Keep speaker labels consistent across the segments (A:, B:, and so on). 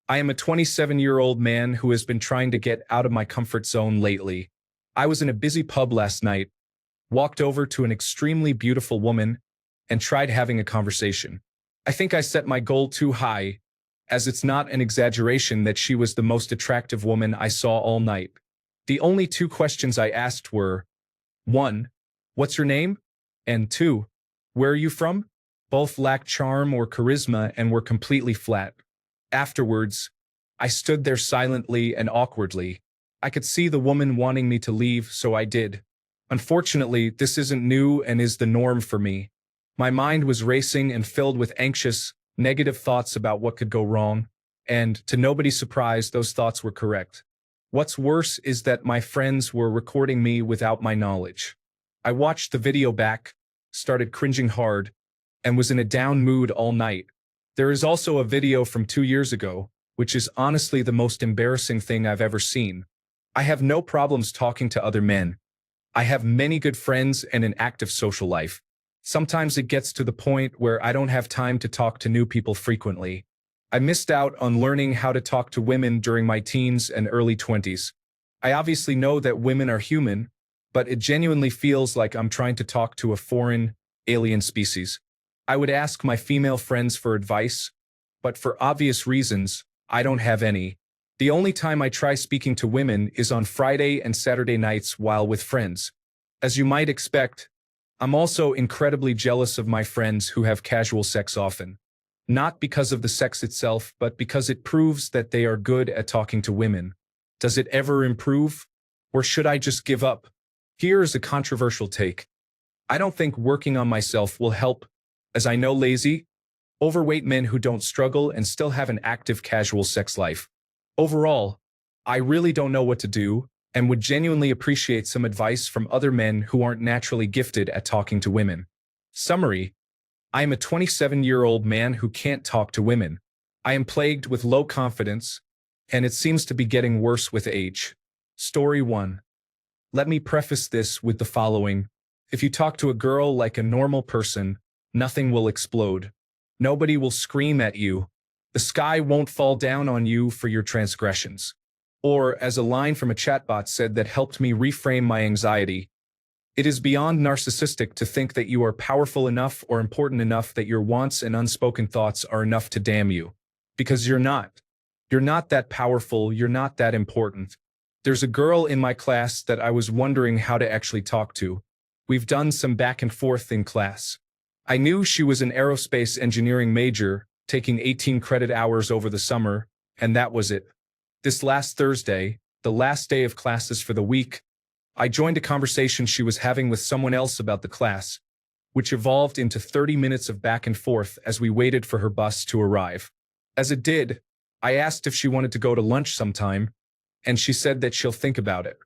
A: I am a 27-year-old man who has been trying to get out of my comfort zone lately. I was in a busy pub last night, walked over to an extremely beautiful woman, and tried having a conversation. I think I set my goal too high, as it's not an exaggeration that she was the most attractive woman I saw all night. The only two questions I asked were, 1. What's your name? And 2. Where are you from? Both lacked charm or charisma and were completely flat. Afterwards, I stood there silently and awkwardly. I could see the woman wanting me to leave, so I did. Unfortunately, this isn't new and is the norm for me. My mind was racing and filled with anxious, negative thoughts about what could go wrong, and, to nobody's surprise, those thoughts were correct. What's worse is that my friends were recording me without my knowledge. I watched the video back, started cringing hard, and was in a down mood all night. There is also a video from 2 years ago, which is honestly the most embarrassing thing I've ever seen. I have no problems talking to other men. I have many good friends and an active social life. Sometimes it gets to the point where I don't have time to talk to new people frequently. I missed out on learning how to talk to women during my teens and early 20s. I obviously know that women are human, but it genuinely feels like I'm trying to talk to a foreign, alien species. I would ask my female friends for advice, but for obvious reasons, I don't have any. The only time I try speaking to women is on Friday and Saturday nights while with friends. As you might expect, I'm also incredibly jealous of my friends who have casual sex often. Not because of the sex itself, but because it proves that they are good at talking to women. Does it ever improve? Or should I just give up? Here is a controversial take. I don't think working on myself will help, as I know lazy, overweight men who don't struggle and still have an active casual sex life. Overall, I really don't know what to do and would genuinely appreciate some advice from other men who aren't naturally gifted at talking to women. Summary: I am a 27-year-old man who can't talk to women. I am plagued with low confidence, and it seems to be getting worse with age. Story 1. Let me preface this with the following. If you talk to a girl like a normal person, nothing will explode. Nobody will scream at you. The sky won't fall down on you for your transgressions. Or, as a line from a chatbot said that helped me reframe my anxiety, it is beyond narcissistic to think that you are powerful enough or important enough that your wants and unspoken thoughts are enough to damn you. Because you're not. You're not that powerful, you're not that important. There's a girl in my class that I was wondering how to actually talk to. We've done some back and forth in class. I knew she was an aerospace engineering major, taking 18 credit hours over the summer, and that was it. This last Thursday, the last day of classes for the week, I joined a conversation she was having with someone else about the class, which evolved into 30 minutes of back and forth as we waited for her bus to arrive. As it did, I asked if she wanted to go to lunch sometime, and she said that she'll think about it.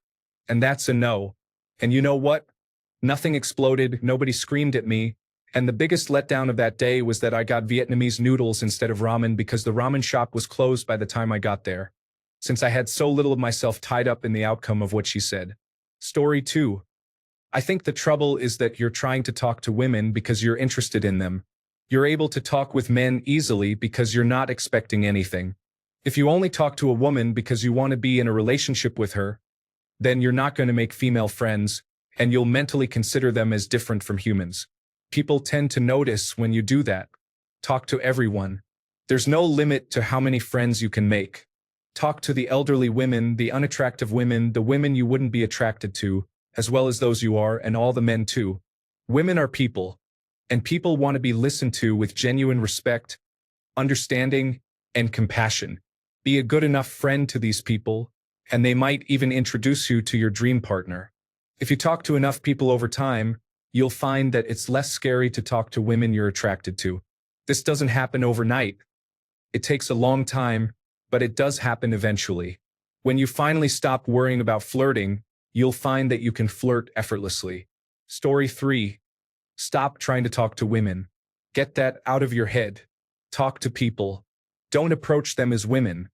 A: And that's a no. And you know what? Nothing exploded, nobody screamed at me, and the biggest letdown of that day was that I got Vietnamese noodles instead of ramen because the ramen shop was closed by the time I got there, since I had so little of myself tied up in the outcome of what she said. Story 2. I think the trouble is that you're trying to talk to women because you're interested in them. You're able to talk with men easily because you're not expecting anything. If you only talk to a woman because you want to be in a relationship with her, then you're not going to make female friends, and you'll mentally consider them as different from humans. People tend to notice when you do that. Talk to everyone. There's no limit to how many friends you can make. Talk to the elderly women, the unattractive women, the women you wouldn't be attracted to, as well as those you are, and all the men too. Women are people, and people want to be listened to with genuine respect, understanding, and compassion. Be a good enough friend to these people, and they might even introduce you to your dream partner. If you talk to enough people over time, you'll find that it's less scary to talk to women you're attracted to. This doesn't happen overnight. It takes a long time, but it does happen eventually. When you finally stop worrying about flirting, you'll find that you can flirt effortlessly. Story 3. Stop trying to talk to women. Get that out of your head. Talk to people. Don't approach them as women.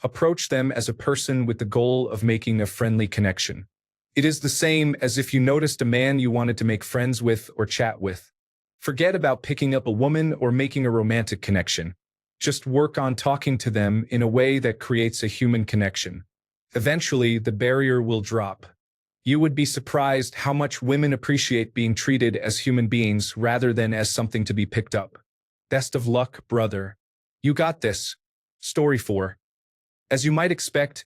A: Approach them as a person with the goal of making a friendly connection. It is the same as if you noticed a man you wanted to make friends with or chat with. Forget about picking up a woman or making a romantic connection. Just work on talking to them in a way that creates a human connection. Eventually, the barrier will drop. You would be surprised how much women appreciate being treated as human beings rather than as something to be picked up. Best of luck, brother. You got this. Story 4. As you might expect,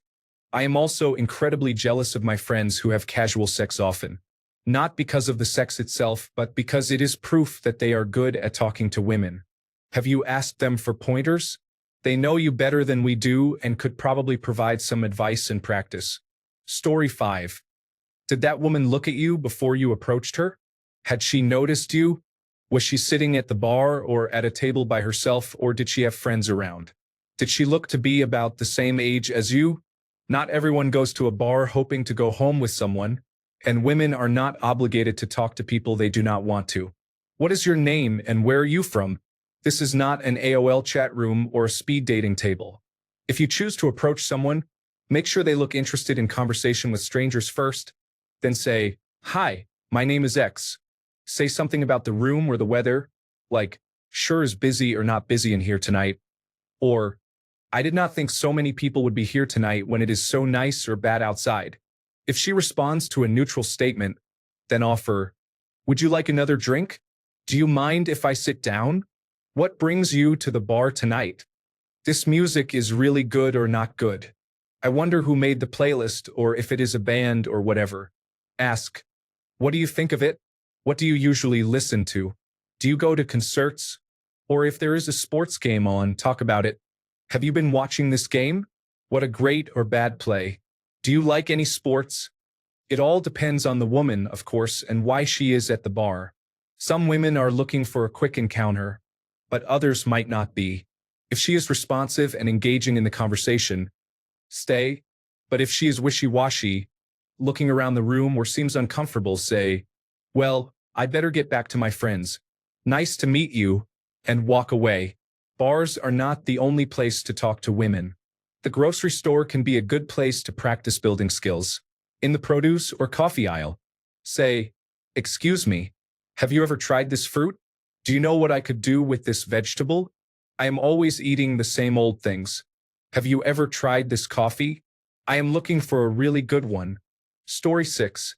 A: I am also incredibly jealous of my friends who have casual sex often. Not because of the sex itself, but because it is proof that they are good at talking to women. Have you asked them for pointers? They know you better than we do and could probably provide some advice and practice. Story 5. Did that woman look at you before you approached her? Had she noticed you? Was she sitting at the bar or at a table by herself, or did she have friends around? Did she look to be about the same age as you? Not everyone goes to a bar hoping to go home with someone, and women are not obligated to talk to people they do not want to. What is your name and where are you from? This is not an AOL chat room or a speed dating table. If you choose to approach someone, make sure they look interested in conversation with strangers first, then say, "Hi, my name is X." Say something about the room or the weather, like, "Sure is busy or not busy in here tonight," or, "I did not think so many people would be here tonight when it is so nice or bad outside." If she responds to a neutral statement, then offer, "Would you like another drink? Do you mind if I sit down? What brings you to the bar tonight? This music is really good or not good. I wonder who made the playlist or if it is a band or whatever." Ask, "What do you think of it? What do you usually listen to? Do you go to concerts? Or if there is a sports game on, talk about it. Have you been watching this game? What a great or bad play. Do you like any sports?" It all depends on the woman, of course, and why she is at the bar. Some women are looking for a quick encounter, but others might not be. If she is responsive and engaging in the conversation, stay. But if she is wishy-washy, looking around the room or seems uncomfortable, say, "Well, I better get back to my friends. Nice to meet you," and walk away. Bars are not the only place to talk to women. The grocery store can be a good place to practice building skills. In the produce or coffee aisle, say, "Excuse me, have you ever tried this fruit? Do you know what I could do with this vegetable? I am always eating the same old things. Have you ever tried this coffee? I am looking for a really good one." Story 6.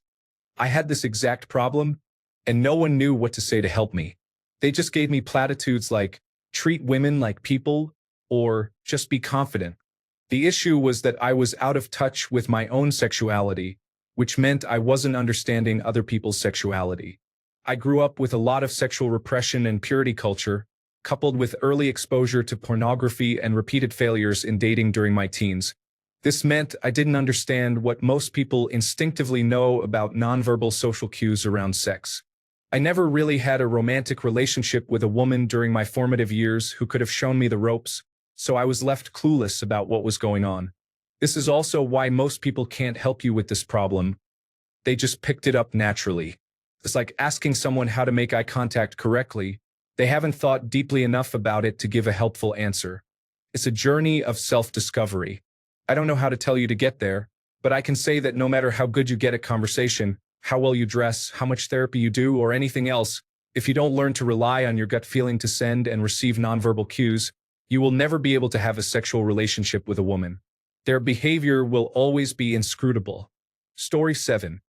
A: I had this exact problem, and no one knew what to say to help me. They just gave me platitudes like, "Treat women like people," or "Just be confident." The issue was that I was out of touch with my own sexuality, which meant I wasn't understanding other people's sexuality. I grew up with a lot of sexual repression and purity culture, coupled with early exposure to pornography and repeated failures in dating during my teens. This meant I didn't understand what most people instinctively know about nonverbal social cues around sex. I never really had a romantic relationship with a woman during my formative years who could have shown me the ropes, so I was left clueless about what was going on. This is also why most people can't help you with this problem. They just picked it up naturally. It's like asking someone how to make eye contact correctly. They haven't thought deeply enough about it to give a helpful answer. It's a journey of self-discovery. I don't know how to tell you to get there, but I can say that no matter how good you get at conversation, how well you dress, how much therapy you do, or anything else, if you don't learn to rely on your gut feeling to send and receive nonverbal cues, you will never be able to have a sexual relationship with a woman. Their behavior will always be inscrutable. Story 7.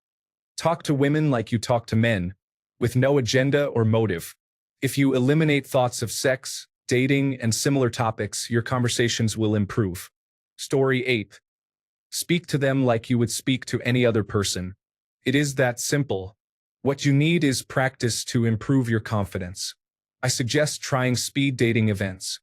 A: Talk to women like you talk to men, with no agenda or motive. If you eliminate thoughts of sex, dating, and similar topics, your conversations will improve. Story 8. Speak to them like you would speak to any other person. It is that simple. What you need is practice to improve your confidence. I suggest trying speed dating events.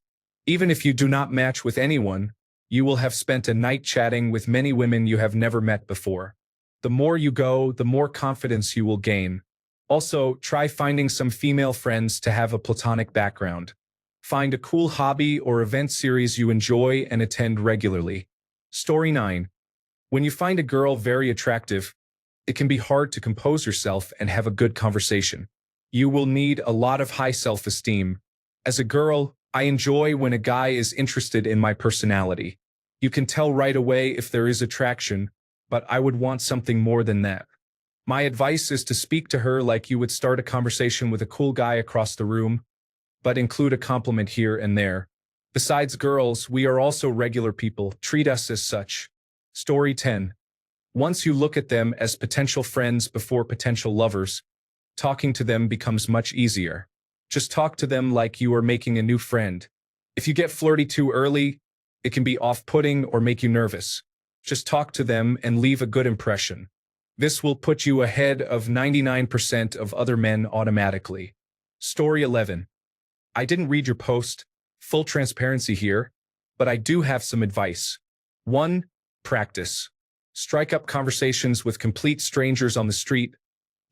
A: Even if you do not match with anyone, you will have spent a night chatting with many women you have never met before. The more you go, the more confidence you will gain. Also, try finding some female friends to have a platonic background. Find a cool hobby or event series you enjoy and attend regularly. Story 9. When you find a girl very attractive, it can be hard to compose yourself and have a good conversation. You will need a lot of high self-esteem. As a girl, I enjoy when a guy is interested in my personality. You can tell right away if there is attraction, but I would want something more than that. My advice is to speak to her like you would start a conversation with a cool guy across the room, but include a compliment here and there. Besides girls, we are also regular people. Treat us as such. Story 10. Once you look at them as potential friends before potential lovers, talking to them becomes much easier. Just talk to them like you are making a new friend. If you get flirty too early, it can be off-putting or make you nervous. Just talk to them and leave a good impression. This will put you ahead of 99% of other men automatically. Story 11. I didn't read your post, full transparency here, but I do have some advice. 1. Practice. Strike up conversations with complete strangers on the street,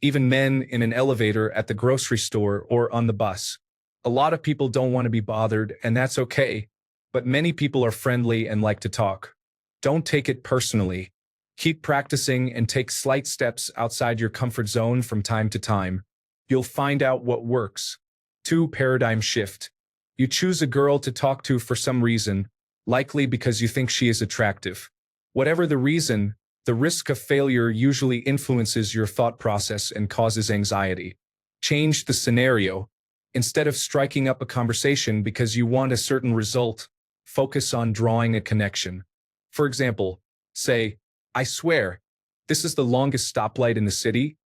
A: even men in an elevator at the grocery store or on the bus. A lot of people don't want to be bothered, and that's okay, but many people are friendly and like to talk. Don't take it personally. Keep practicing and take slight steps outside your comfort zone from time to time. You'll find out what works. 2. Paradigm shift. You choose a girl to talk to for some reason, likely because you think she is attractive. Whatever the reason, the risk of failure usually influences your thought process and causes anxiety. Change the scenario. Instead of striking up a conversation because you want a certain result, focus on drawing a connection. For example, say, "I swear, this is the longest stoplight in the city,"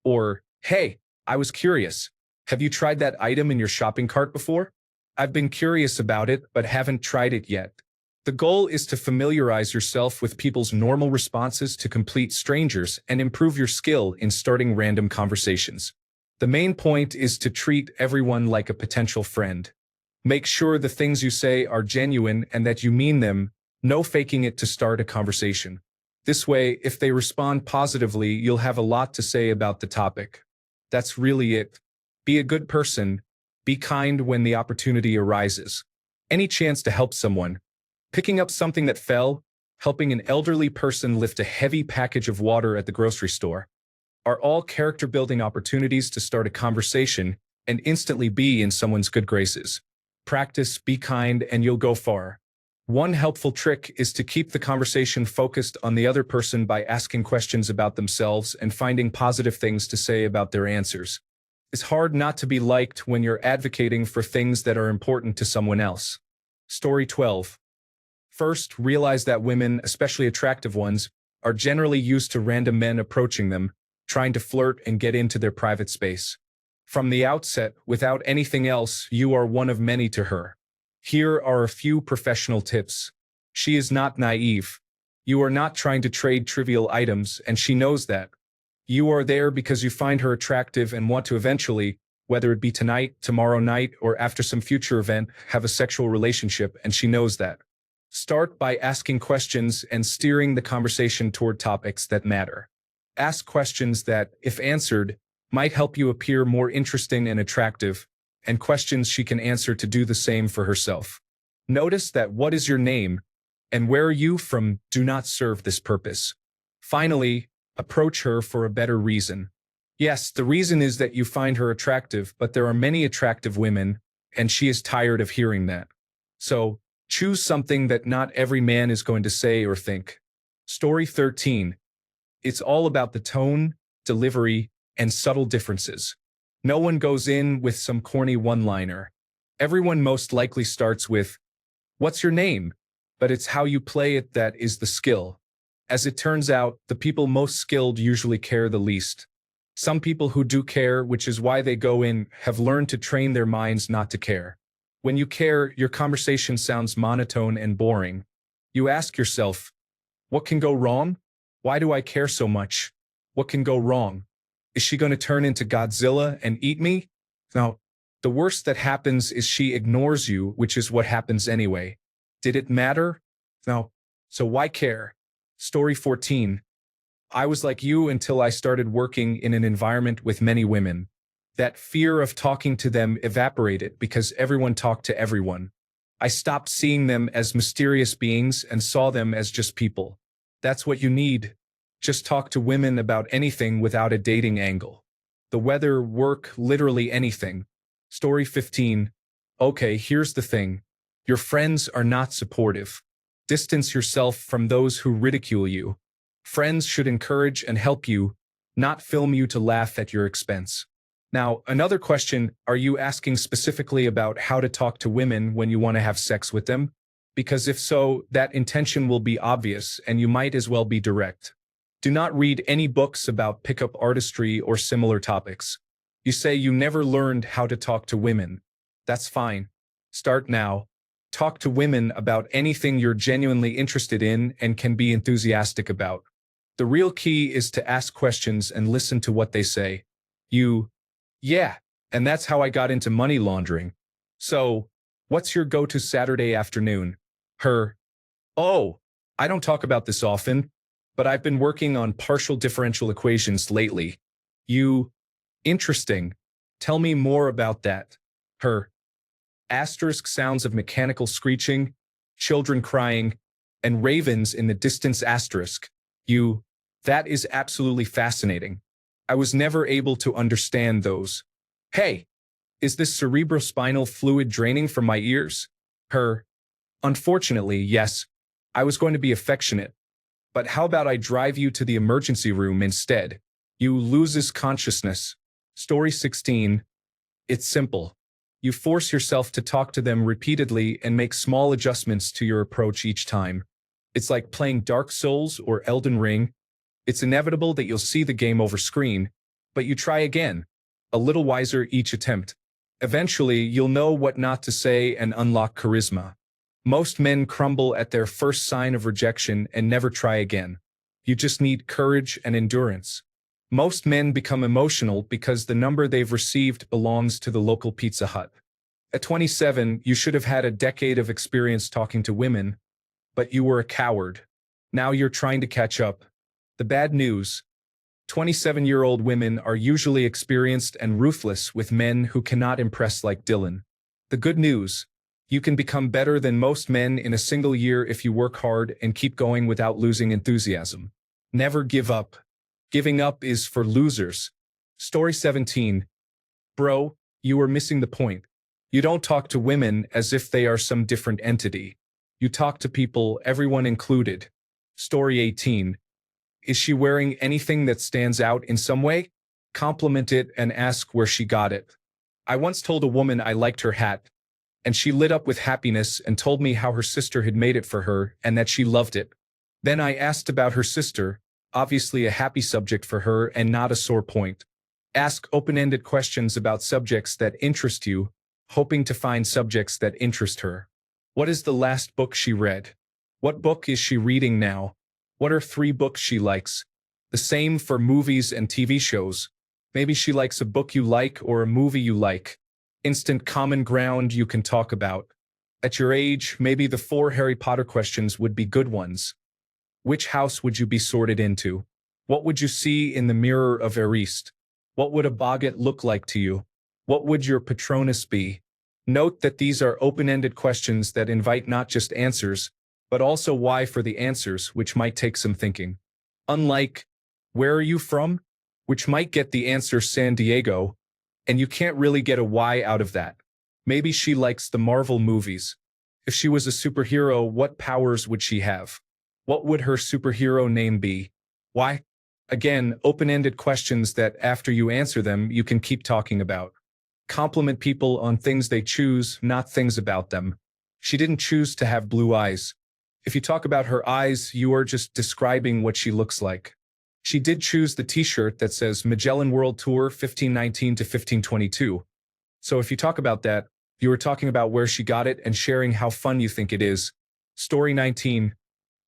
A: or, "Hey, I was curious. Have you tried that item in your shopping cart before? I've been curious about it but haven't tried it yet." The goal is to familiarize yourself with people's normal responses to complete strangers and improve your skill in starting random conversations. The main point is to treat everyone like a potential friend. Make sure the things you say are genuine and that you mean them, no faking it to start a conversation. This way, if they respond positively, you'll have a lot to say about the topic. That's really it. Be a good person. Be kind when the opportunity arises. Any chance to help someone. Picking up something that fell, helping an elderly person lift a heavy package of water at the grocery store, are all character-building opportunities to start a conversation and instantly be in someone's good graces. Practice, be kind, and you'll go far. One helpful trick is to keep the conversation focused on the other person by asking questions about themselves and finding positive things to say about their answers. It's hard not to be liked when you're advocating for things that are important to someone else. Story 12. First, realize that women, especially attractive ones, are generally used to random men approaching them, trying to flirt and get into their private space. From the outset, without anything else, you are one of many to her. Here are a few professional tips. She is not naive. You are not trying to trade trivial items, and she knows that. You are there because you find her attractive and want to eventually, whether it be tonight, tomorrow night, or after some future event, have a sexual relationship, and she knows that. Start by asking questions and steering the conversation toward topics that matter. Ask questions that, if answered, might help you appear more interesting and attractive, and questions she can answer to do the same for herself. Notice that "what is your name" and "where are you from" do not serve this purpose. Finally, approach her for a better reason. Yes, the reason is that you find her attractive, but there are many attractive women, and she is tired of hearing that. So, choose something that not every man is going to say or think. Story 13. It's all about the tone, delivery, and subtle differences. No one goes in with some corny one-liner. Everyone most likely starts with, "What's your name?" But it's how you play it that is the skill. As it turns out, the people most skilled usually care the least. Some people who do care, which is why they go in, have learned to train their minds not to care. When you care, your conversation sounds monotone and boring. You ask yourself, what can go wrong? Why do I care so much? What can go wrong? Is she going to turn into Godzilla and eat me? No. The worst that happens is she ignores you, which is what happens anyway. Did it matter? No. So why care? Story 14. I was like you until I started working in an environment with many women. That fear of talking to them evaporated because everyone talked to everyone. I stopped seeing them as mysterious beings and saw them as just people. That's what you need. Just talk to women about anything without a dating angle. The weather, work, literally anything. Story 15. Okay, here's the thing. Your friends are not supportive. Distance yourself from those who ridicule you. Friends should encourage and help you, not film you to laugh at your expense. Now, another question, are you asking specifically about how to talk to women when you want to have sex with them? Because if so, that intention will be obvious and you might as well be direct. Do not read any books about pickup artistry or similar topics. You say you never learned how to talk to women. That's fine. Start now. Talk to women about anything you're genuinely interested in and can be enthusiastic about. The real key is to ask questions and listen to what they say. Yeah, and that's how I got into money laundering. So, what's your go-to Saturday afternoon? Her, oh, I don't talk about this often, but I've been working on partial differential equations lately. Interesting. Tell me more about that. Her, asterisk sounds of mechanical screeching, children crying, and ravens in the distance asterisk. That is absolutely fascinating. I was never able to understand those. Hey, is this cerebrospinal fluid draining from my ears? Her, unfortunately, yes. I was going to be affectionate. But how about I drive you to the emergency room instead? You loses consciousness. Story 16. It's simple. You force yourself to talk to them repeatedly and make small adjustments to your approach each time. It's like playing Dark Souls or Elden Ring. It's inevitable that you'll see the game over screen, but you try again, a little wiser each attempt. Eventually, you'll know what not to say and unlock charisma. Most men crumble at their first sign of rejection and never try again. You just need courage and endurance. Most men become emotional because the number they've received belongs to the local Pizza Hut. At 27, you should have had a decade of experience talking to women, but you were a coward. Now you're trying to catch up. The bad news: 27-year-old women are usually experienced and ruthless with men who cannot impress like Dylan. The good news: you can become better than most men in a single year if you work hard and keep going without losing enthusiasm. Never give up. Giving up is for losers. Story 17. Bro, you were missing the point. You don't talk to women as if they are some different entity. You talk to people, everyone included. Story 18. Is she wearing anything that stands out in some way? Compliment it and ask where she got it. I once told a woman I liked her hat, and she lit up with happiness and told me how her sister had made it for her and that she loved it. Then I asked about her sister, obviously a happy subject for her and not a sore point. Ask open-ended questions about subjects that interest you, hoping to find subjects that interest her. What is the last book she read? What book is she reading now? What are 3 books she likes? The same for movies and TV shows. Maybe she likes a book you like or a movie you like. Instant common ground you can talk about. At your age, maybe the 4 Harry Potter questions would be good ones. Which house would you be sorted into? What would you see in the mirror of Ariste? What would a boggart look like to you? What would your Patronus be? Note that these are open-ended questions that invite not just answers, but also why for the answers, which might take some thinking. Unlike, where are you from? Which might get the answer San Diego, and you can't really get a why out of that. Maybe she likes the Marvel movies. If she was a superhero, what powers would she have? What would her superhero name be? Why? Again, open-ended questions that after you answer them, you can keep talking about. Compliment people on things they choose, not things about them. She didn't choose to have blue eyes. If you talk about her eyes, you are just describing what she looks like. She did choose the t-shirt that says Magellan World Tour 1519 to 1522. So if you talk about that, you were talking about where she got it and sharing how fun you think it is. Story 19.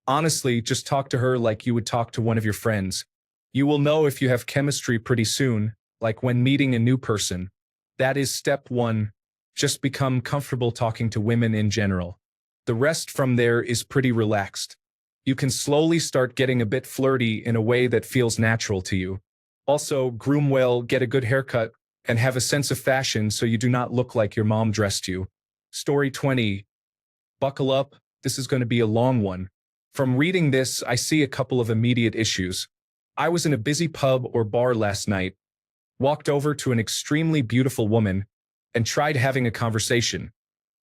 A: Honestly, just talk to her like you would talk to one of your friends. You will know if you have chemistry pretty soon, like when meeting a new person. That is step 1. Just become comfortable talking to women in general. The rest from there is pretty relaxed. You can slowly start getting a bit flirty in a way that feels natural to you. Also, groom well, get a good haircut, and have a sense of fashion so you do not look like your mom dressed you. Story 20. Buckle up, this is going to be a long one. From reading this, I see a couple of immediate issues. I was in a busy pub or bar last night, walked over to an extremely beautiful woman, and tried having a conversation.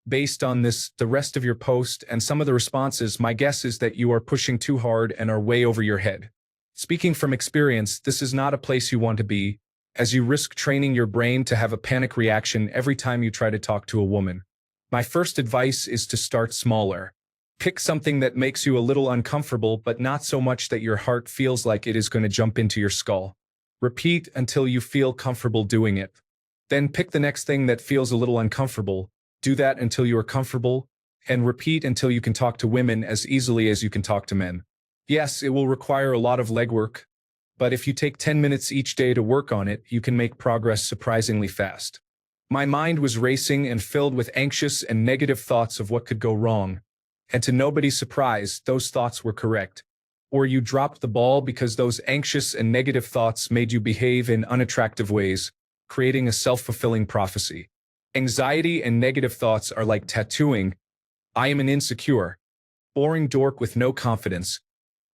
A: Based on this, the rest of your post, and some of the responses, my guess is that you are pushing too hard and are way over your head. Speaking from experience, this is not a place you want to be, as you risk training your brain to have a panic reaction every time you try to talk to a woman. My first advice is to start smaller. Pick something that makes you a little uncomfortable, but not so much that your heart feels like it is going to jump into your skull. Repeat until you feel comfortable doing it. Then pick the next thing that feels a little uncomfortable. Do that until you are comfortable, and repeat until you can talk to women as easily as you can talk to men. Yes, it will require a lot of legwork, but if you take 10 minutes each day to work on it, you can make progress surprisingly fast. My mind was racing and filled with anxious and negative thoughts of what could go wrong. And to nobody's surprise, those thoughts were correct. Or you dropped the ball because those anxious and negative thoughts made you behave in unattractive ways, creating a self-fulfilling prophecy. Anxiety and negative thoughts are like tattooing. I am an insecure, boring dork with no confidence.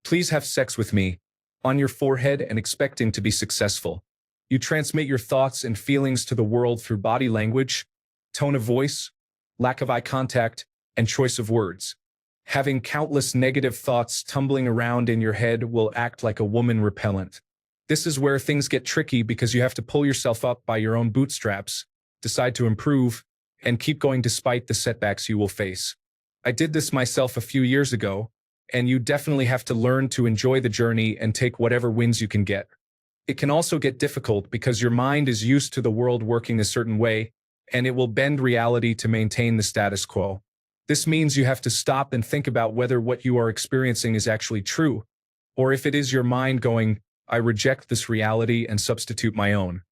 A: Please have sex with me, on your forehead and expecting to be successful. You transmit your thoughts and feelings to the world through body language, tone of voice, lack of eye contact, and choice of words. Having countless negative thoughts tumbling around in your head will act like a woman repellent. This is where things get tricky because you have to pull yourself up by your own bootstraps, decide to improve, and keep going despite the setbacks you will face. I did this myself a few years ago, and you definitely have to learn to enjoy the journey and take whatever wins you can get. It can also get difficult because your mind is used to the world working a certain way, and it will bend reality to maintain the status quo. This means you have to stop and think about whether what you are experiencing is actually true, or if it is your mind going, I reject this reality and substitute my own.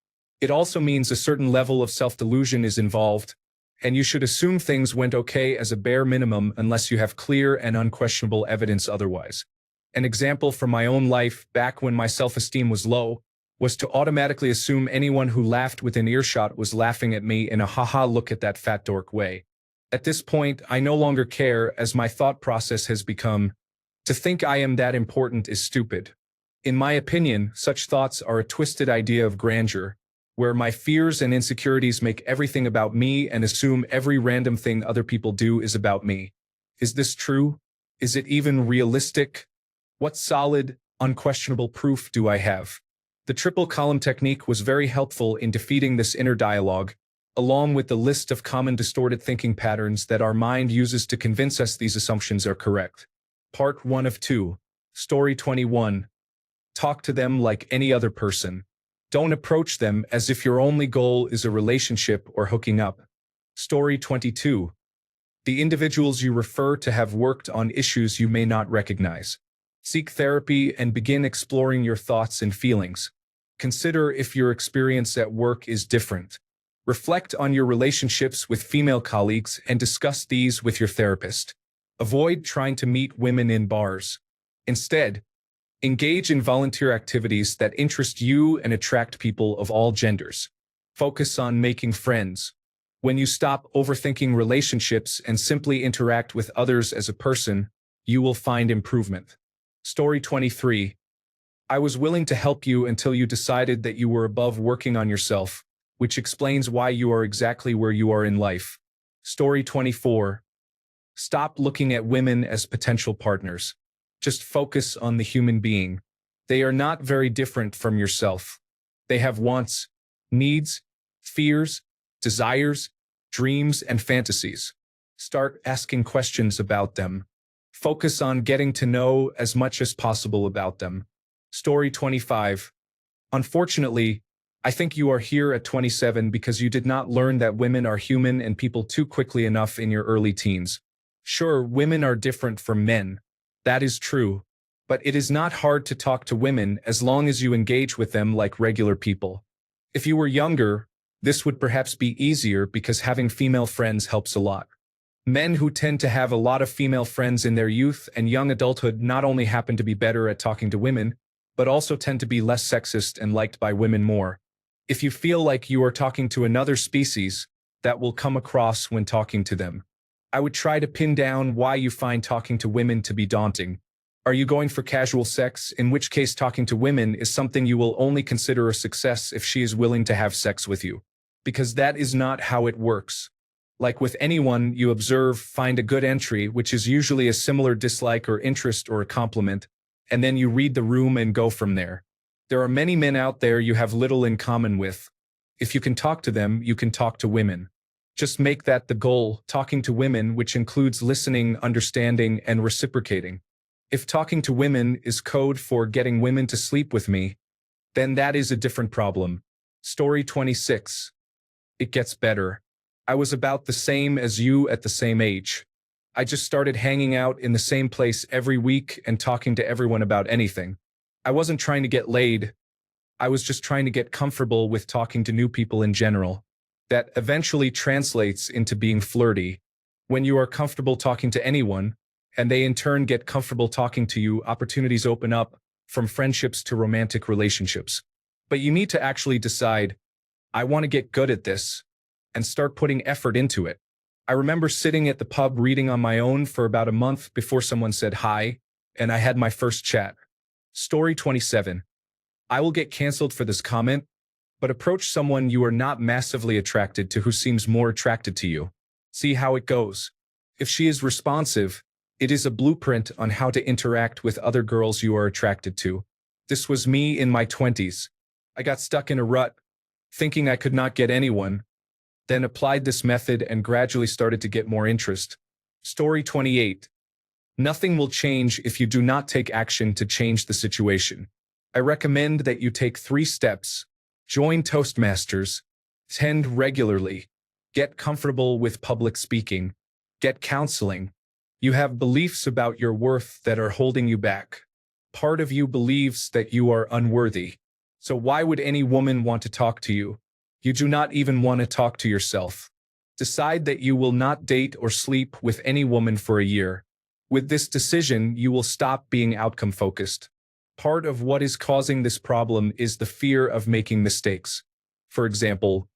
A: It also means a certain level of self-delusion is involved, and you should assume things went okay as a bare minimum unless you have clear and unquestionable evidence otherwise. An example from my own life back when my self-esteem was low was to automatically assume anyone who laughed within earshot was laughing at me in a haha look at that fat dork way. At this point, I no longer care as my thought process has become, to think I am that important is stupid. In my opinion, such thoughts are a twisted idea of grandeur, where my fears and insecurities make everything about me and assume every random thing other people do is about me. Is this true? Is it even realistic? What solid, unquestionable proof do I have? The triple column technique was very helpful in defeating this inner dialogue, along with the list of common distorted thinking patterns that our mind uses to convince us these assumptions are correct. Part 1 of 2. Story 21. Talk to them like any other person. Don't approach them as if your only goal is a relationship or hooking up. Story 22. The individuals you refer to have worked on issues you may not recognize. Seek therapy and begin exploring your thoughts and feelings. Consider if your experience at work is different. Reflect on your relationships with female colleagues and discuss these with your therapist. Avoid trying to meet women in bars. Instead, engage in volunteer activities that interest you and attract people of all genders. Focus on making friends. When you stop overthinking relationships and simply interact with others as a person, you will find improvement. Story 23. I was willing to help you until you decided that you were above working on yourself, which explains why you are exactly where you are in life. Story 24. Stop looking at women as potential partners. Just focus on the human being. They are not very different from yourself. They have wants, needs, fears, desires, dreams, and fantasies. Start asking questions about them. Focus on getting to know as much as possible about them. Story 25. Unfortunately, I think you are here at 27 because you did not learn that women are human and people too quickly enough in your early teens. Sure, women are different from men. That is true. But it is not hard to talk to women as long as you engage with them like regular people. If you were younger, this would perhaps be easier because having female friends helps a lot. Men who tend to have a lot of female friends in their youth and young adulthood not only happen to be better at talking to women, but also tend to be less sexist and liked by women more. If you feel like you are talking to another species, that will come across when talking to them. I would try to pin down why you find talking to women to be daunting. Are you going for casual sex, in which case talking to women is something you will only consider a success if she is willing to have sex with you? Because that is not how it works. Like with anyone you observe, find a good entry, which is usually a similar dislike or interest or a compliment, and then you read the room and go from there. There are many men out there you have little in common with. If you can talk to them, you can talk to women. Just make that the goal, talking to women, which includes listening, understanding, and reciprocating. If talking to women is code for getting women to sleep with me, then that is a different problem. Story 26. It gets better. I was about the same as you at the same age. I just started hanging out in the same place every week and talking to everyone about anything. I wasn't trying to get laid. I was just trying to get comfortable with talking to new people in general. That eventually translates into being flirty. When you are comfortable talking to anyone, and they in turn get comfortable talking to you, opportunities open up, from friendships to romantic relationships. But you need to actually decide, I want to get good at this, and start putting effort into it. I remember sitting at the pub reading on my own for about a month before someone said hi, and I had my first chat. Story 27. I will get canceled for this comment, but approach someone you are not massively attracted to who seems more attracted to you. See how it goes. If she is responsive, it is a blueprint on how to interact with other girls you are attracted to. This was me in my 20s. I got stuck in a rut, thinking I could not get anyone, then applied this method and gradually started to get more interest. Story 28. Nothing will change if you do not take action to change the situation. I recommend that you take 3 steps. Join Toastmasters, attend regularly, get comfortable with public speaking, get counseling. You have beliefs about your worth that are holding you back. Part of you believes that you are unworthy. So why would any woman want to talk to you? You do not even want to talk to yourself. Decide that you will not date or sleep with any woman for a year. With this decision, you will stop being outcome-focused. Part of what is causing this problem is the fear of making mistakes. For example,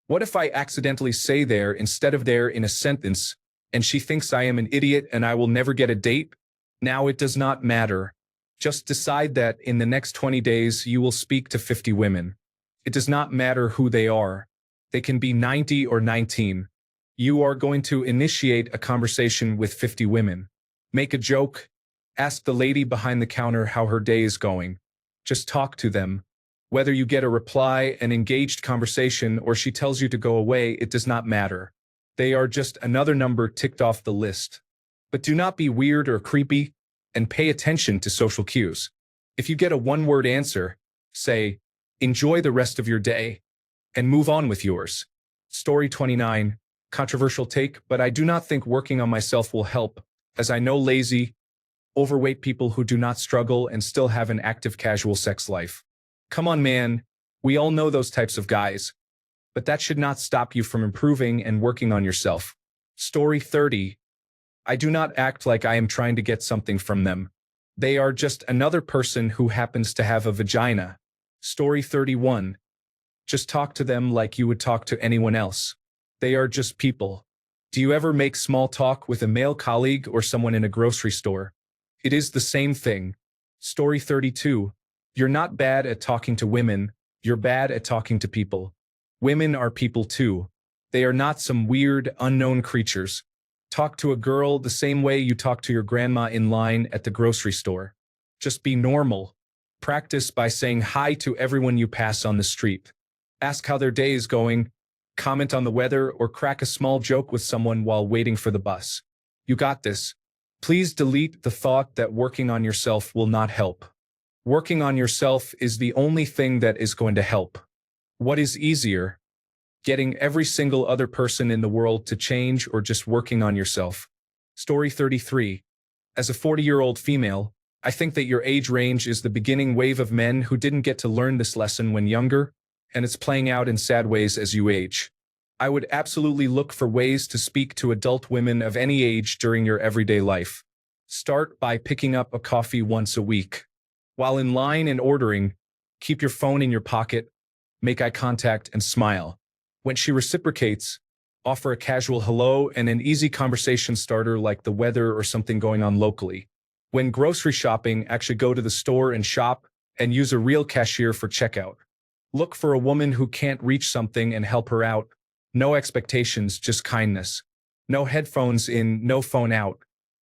A: what if I accidentally say there instead of there in a sentence, and she thinks I am an idiot and I will never get a date? Now it does not matter. Just decide that in the next 20 days you will speak to 50 women. It does not matter who they are. They can be 90 or 19. You are going to initiate a conversation with 50 women. Make a joke. Ask the lady behind the counter how her day is going. Just talk to them. Whether you get a reply, an engaged conversation, or she tells you to go away, it does not matter. They are just another number ticked off the list. But do not be weird or creepy, and pay attention to social cues. If you get a one-word answer, say, enjoy the rest of your day, and move on with yours. Story 29. Controversial take, but I do not think working on myself will help, as I know lazy, overweight people who do not struggle and still have an active casual sex life. Come on, man. We all know those types of guys. But that should not stop you from improving and working on yourself. Story 30. I do not act like I am trying to get something from them. They are just another person who happens to have a vagina. Story 31. Just talk to them like you would talk to anyone else. They are just people. Do you ever make small talk with a male colleague or someone in a grocery store? It is the same thing. Story 32. You're not bad at talking to women, you're bad at talking to people. Women are people too. They are not some weird, unknown creatures. Talk to a girl the same way you talk to your grandma in line at the grocery store. Just be normal. Practice by saying hi to everyone you pass on the street. Ask how their day is going, comment on the weather, or crack a small joke with someone while waiting for the bus. You got this. Please delete the thought that working on yourself will not help. Working on yourself is the only thing that is going to help. What is easier? Getting every single other person in the world to change or just working on yourself? Story 33. As a 40-year-old female, I think that your age range is the beginning wave of men who didn't get to learn this lesson when younger, and it's playing out in sad ways as you age. I would absolutely look for ways to speak to adult women of any age during your everyday life. Start by picking up a coffee once a week. While in line and ordering, keep your phone in your pocket, make eye contact, and smile. When she reciprocates, offer a casual hello and an easy conversation starter like the weather or something going on locally. When grocery shopping, actually go to the store and shop and use a real cashier for checkout. Look for a woman who can't reach something and help her out. No expectations, just kindness. No headphones in, no phone out.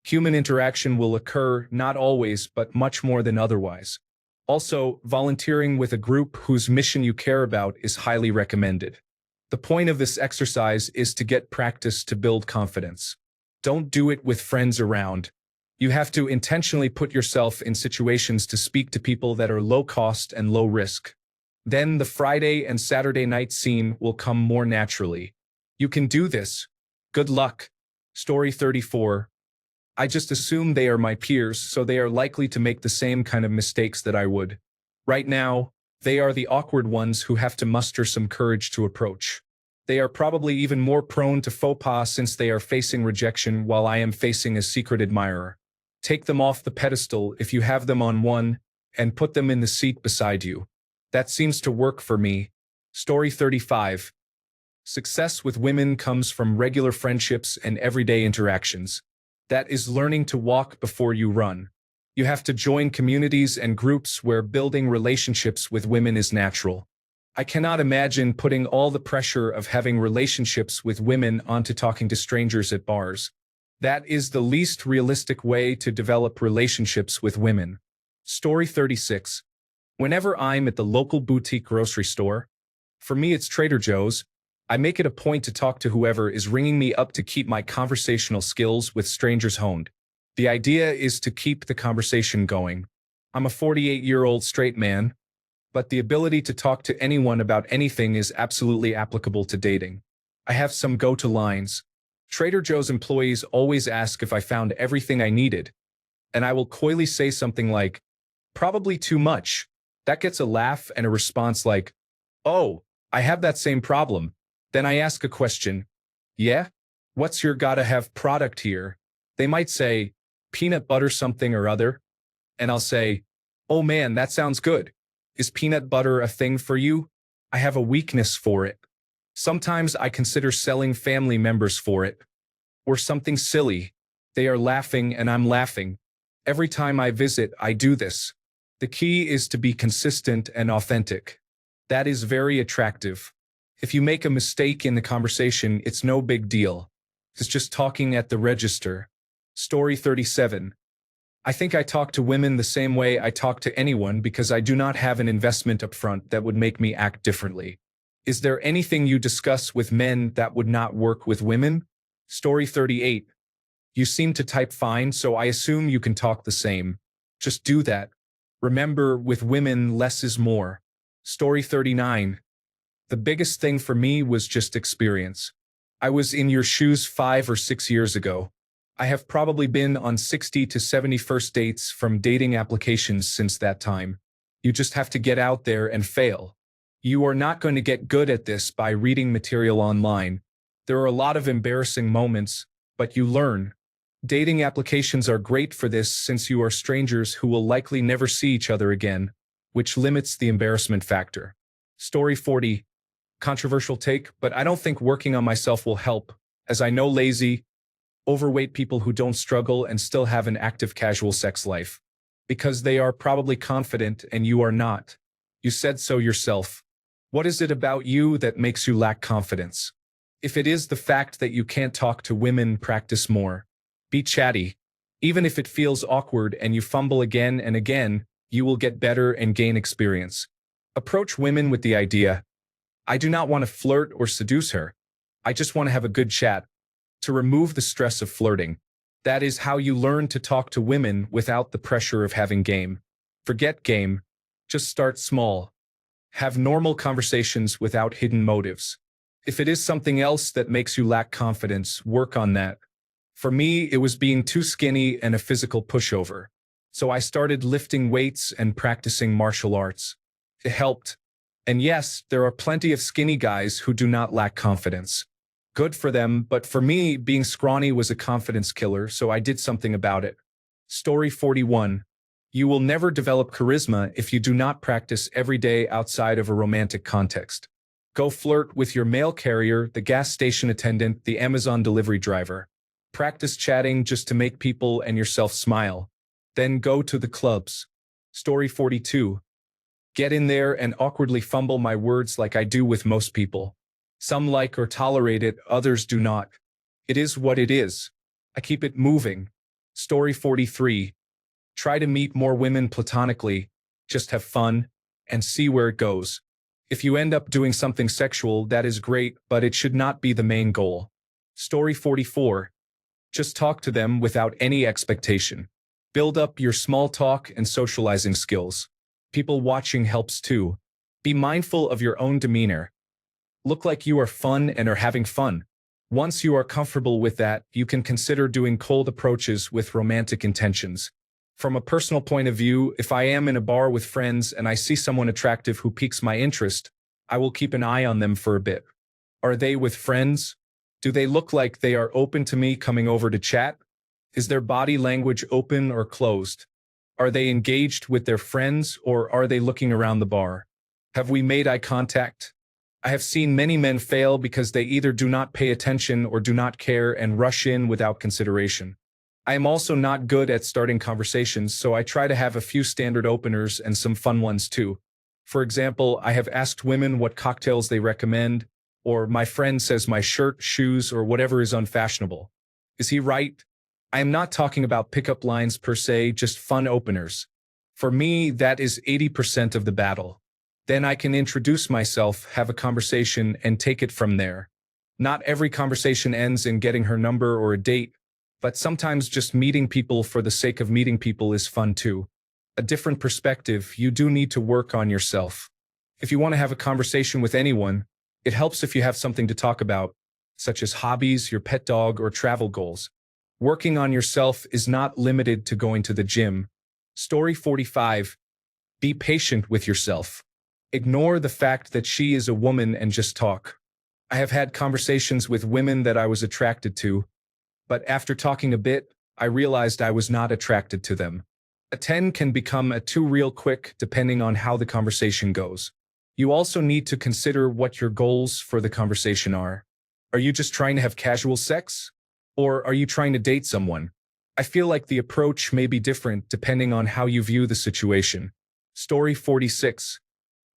A: Human interaction will occur, not always, but much more than otherwise. Also, volunteering with a group whose mission you care about is highly recommended. The point of this exercise is to get practice to build confidence. Don't do it with friends around. You have to intentionally put yourself in situations to speak to people that are low cost and low risk. Then the Friday and Saturday night scene will come more naturally. You can do this. Good luck. Story 34. I just assume they are my peers, so they are likely to make the same kind of mistakes that I would. Right now, they are the awkward ones who have to muster some courage to approach. They are probably even more prone to faux pas since they are facing rejection while I am facing a secret admirer. Take them off the pedestal if you have them on one, and put them in the seat beside you. That seems to work for me. Story 35. Success with women comes from regular friendships and everyday interactions. That is learning to walk before you run. You have to join communities and groups where building relationships with women is natural. I cannot imagine putting all the pressure of having relationships with women onto talking to strangers at bars. That is the least realistic way to develop relationships with women. Story 36. Whenever I'm at the local boutique grocery store, for me it's Trader Joe's, I make it a point to talk to whoever is ringing me up to keep my conversational skills with strangers honed. The idea is to keep the conversation going. I'm a 48-year-old straight man, but the ability to talk to anyone about anything is absolutely applicable to dating. I have some go-to lines. Trader Joe's employees always ask if I found everything I needed, and I will coyly say something like, "Probably too much." That gets a laugh and a response like, "Oh, I have that same problem." Then I ask a question. "Yeah? What's your gotta have product here?" They might say, "Peanut butter something or other." And I'll say, "Oh man, that sounds good. Is peanut butter a thing for you? I have a weakness for it." Sometimes I consider selling family members for it. Or something silly. They are laughing and I'm laughing. Every time I visit, I do this. The key is to be consistent and authentic. That is very attractive. If you make a mistake in the conversation, it's no big deal. It's just talking at the register. Story 37. I think I talk to women the same way I talk to anyone because I do not have an investment up front that would make me act differently. Is there anything you discuss with men that would not work with women? Story 38. You seem to type fine, so I assume you can talk the same. Just do that. Remember, with women, less is more. Story 39. The biggest thing for me was just experience. I was in your shoes 5 or 6 years ago. I have probably been on 60 to 70 first dates from dating applications since that time. You just have to get out there and fail. You are not going to get good at this by reading material online. There are a lot of embarrassing moments, but you learn. Dating applications are great for this since you are strangers who will likely never see each other again, which limits the embarrassment factor. Story 40. Controversial take, but I don't think working on myself will help, as I know lazy, overweight people who don't struggle and still have an active casual sex life. Because they are probably confident and you are not. You said so yourself. What is it about you that makes you lack confidence? If it is the fact that you can't talk to women, practice more. Be chatty. Even if it feels awkward and you fumble again and again, you will get better and gain experience. Approach women with the idea, I do not want to flirt or seduce her. I just want to have a good chat. To remove the stress of flirting. That is how you learn to talk to women without the pressure of having game. Forget game. Just start small. Have normal conversations without hidden motives. If it is something else that makes you lack confidence, work on that. For me, it was being too skinny and a physical pushover. So I started lifting weights and practicing martial arts. It helped. And yes, there are plenty of skinny guys who do not lack confidence. Good for them, but for me, being scrawny was a confidence killer, so I did something about it. Story 41. You will never develop charisma if you do not practice every day outside of a romantic context. Go flirt with your mail carrier, the gas station attendant, the Amazon delivery driver. Practice chatting just to make people and yourself smile. Then go to the clubs. Story 42. Get in there and awkwardly fumble my words like I do with most people. Some like or tolerate it, others do not. It is what it is. I keep it moving. Story 43. Try to meet more women platonically. Just have fun and see where it goes. If you end up doing something sexual, that is great, but it should not be the main goal. Story 44. Just talk to them without any expectation. Build up your small talk and socializing skills. People watching helps too. Be mindful of your own demeanor. Look like you are fun and are having fun. Once you are comfortable with that, you can consider doing cold approaches with romantic intentions. From a personal point of view, if I am in a bar with friends and I see someone attractive who piques my interest, I will keep an eye on them for a bit. Are they with friends? Do they look like they are open to me coming over to chat? Is their body language open or closed? Are they engaged with their friends or are they looking around the bar? Have we made eye contact? I have seen many men fail because they either do not pay attention or do not care and rush in without consideration. I am also not good at starting conversations, so I try to have a few standard openers and some fun ones too. For example, I have asked women what cocktails they recommend, or my friend says my shirt, shoes, or whatever is unfashionable. Is he right? I am not talking about pickup lines per se, just fun openers. For me, that is 80% of the battle. Then I can introduce myself, have a conversation, and take it from there. Not every conversation ends in getting her number or a date, but sometimes just meeting people for the sake of meeting people is fun too. A different perspective, you do need to work on yourself. If you want to have a conversation with anyone, it helps if you have something to talk about, such as hobbies, your pet dog, or travel goals. Working on yourself is not limited to going to the gym. Story 45. Be patient with yourself. Ignore the fact that she is a woman and just talk. I have had conversations with women that I was attracted to, but after talking a bit, I realized I was not attracted to them. A 10 can become a 2 real quick depending on how the conversation goes. You also need to consider what your goals for the conversation are. Are you just trying to have casual sex? Or are you trying to date someone? I feel like the approach may be different depending on how you view the situation. Story 46.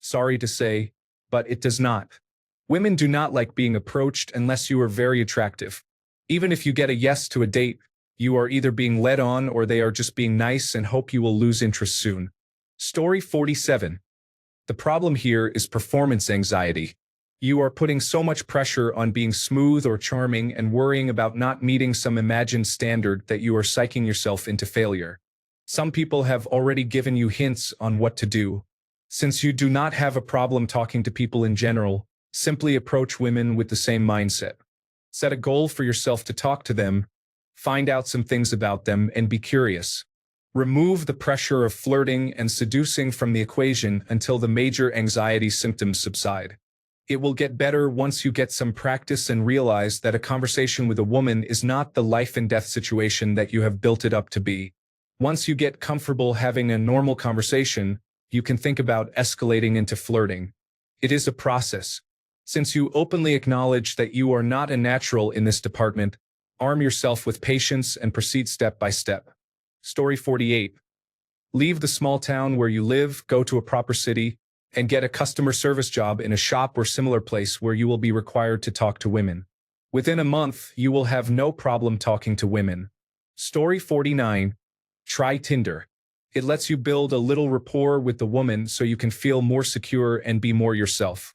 A: Sorry to say, but it does not. Women do not like being approached unless you are very attractive. Even if you get a yes to a date, you are either being led on or they are just being nice and hope you will lose interest soon. Story 47. The problem here is performance anxiety. You are putting so much pressure on being smooth or charming and worrying about not meeting some imagined standard that you are psyching yourself into failure. Some people have already given you hints on what to do. Since you do not have a problem talking to people in general, simply approach women with the same mindset. Set a goal for yourself to talk to them, find out some things about them, and be curious. Remove the pressure of flirting and seducing from the equation until the major anxiety symptoms subside. It will get better once you get some practice and realize that a conversation with a woman is not the life and death situation that you have built it up to be. Once you get comfortable having a normal conversation, you can think about escalating into flirting. It is a process. Since you openly acknowledge that you are not a natural in this department, arm yourself with patience and proceed step by step. Story 48. Leave the small town where you live, go to a proper city, and get a customer service job in a shop or similar place where you will be required to talk to women. Within a month, you will have no problem talking to women. Story 49. Try Tinder. It lets you build a little rapport with the woman so you can feel more secure and be more yourself.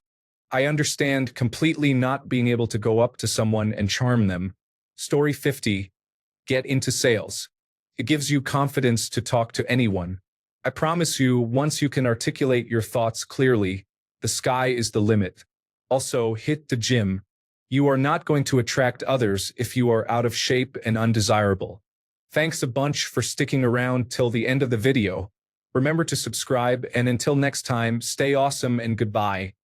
A: I understand completely not being able to go up to someone and charm them. Story 50. Get into sales. It gives you confidence to talk to anyone. I promise you, once you can articulate your thoughts clearly, the sky is the limit. Also, hit the gym. You are not going to attract others if you are out of shape and undesirable. Thanks a bunch for sticking around till the end of the video. Remember to subscribe, and until next time, stay awesome and goodbye.